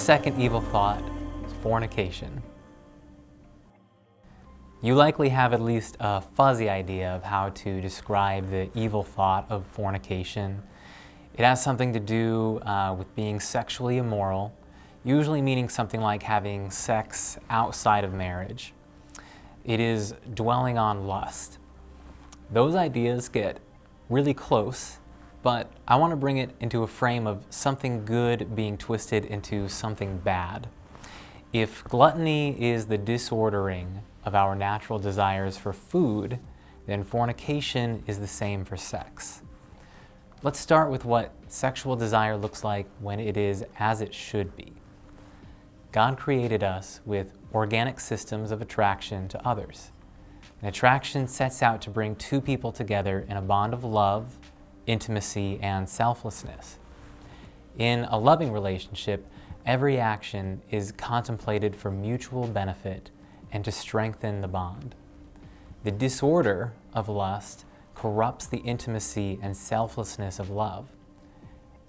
second evil thought is fornication. You likely have at least a fuzzy idea of how to describe the evil thought of fornication. It has something to do with being sexually immoral, usually meaning something like having sex outside of marriage. It is dwelling on lust. Those ideas get really close, but I want to bring it into a frame of something good being twisted into something bad. If gluttony is the disordering of our natural desires for food, then fornication is the same for sex. Let's start with what sexual desire looks like when it is as it should be. God created us with organic systems of attraction to others. An attraction sets out to bring two people together in a bond of love, intimacy, and selflessness. In a loving relationship, every action is contemplated for mutual benefit and to strengthen the bond. The disorder of lust corrupts the intimacy and selflessness of love.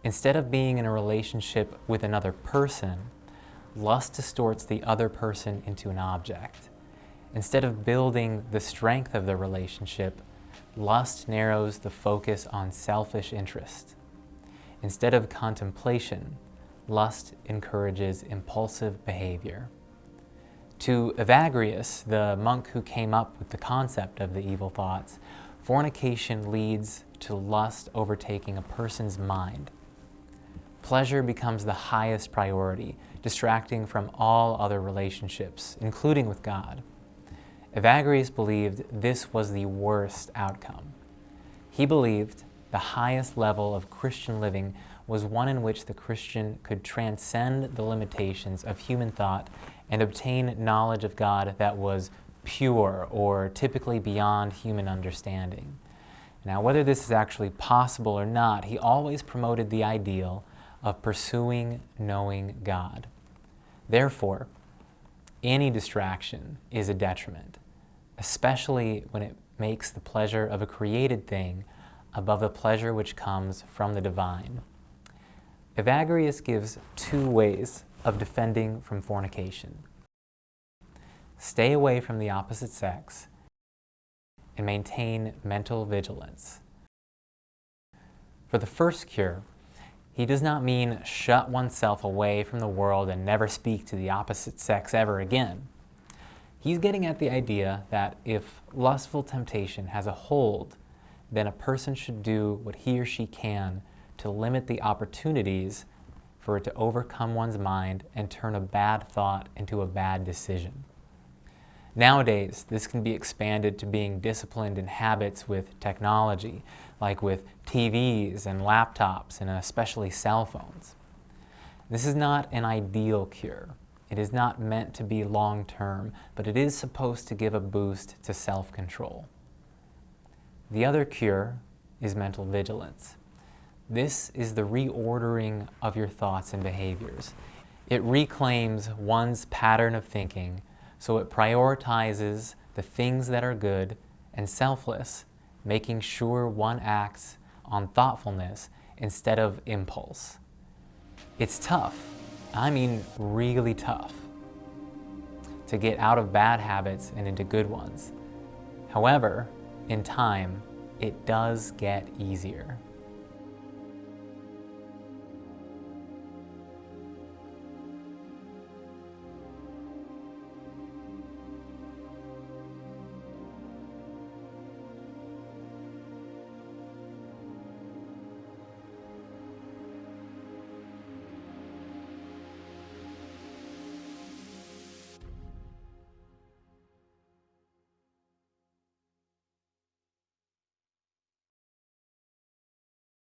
Instead of being in a relationship with another person, lust distorts the other person into an object. Instead of building the strength of the relationship, lust narrows the focus on selfish interest. Instead of contemplation, lust encourages impulsive behavior. To Evagrius, the monk who came up with the concept of the evil thoughts, fornication leads to lust overtaking a person's mind. Pleasure becomes the highest priority, distracting from all other relationships, including with God. Evagrius believed this was the worst outcome. He believed the highest level of Christian living was one in which the Christian could transcend the limitations of human thought and obtain knowledge of God that was pure or typically beyond human understanding. Now, whether this is actually possible or not, he always promoted the ideal of pursuing knowing God. Therefore, any distraction is a detriment, especially when it makes the pleasure of a created thing above the pleasure which comes from the divine. Evagrius gives two ways of defending from fornication. Stay away from the opposite sex and maintain mental vigilance. For the first cure, he does not mean shut oneself away from the world and never speak to the opposite sex ever again. He's getting at the idea that if lustful temptation has a hold, then a person should do what he or she can to limit the opportunities for it to overcome one's mind and turn a bad thought into a bad decision. Nowadays, this can be expanded to being disciplined in habits with technology, like with TVs and laptops and especially cell phones. This is not an ideal cure. It is not meant to be long-term, but it is supposed to give a boost to self-control. The other cure is mental vigilance. This is the reordering of your thoughts and behaviors. It reclaims one's pattern of thinking, so it prioritizes the things that are good and selfless, making sure one acts on thoughtfulness instead of impulse. It's tough, I mean really tough, to get out of bad habits and into good ones. However, in time, it does get easier.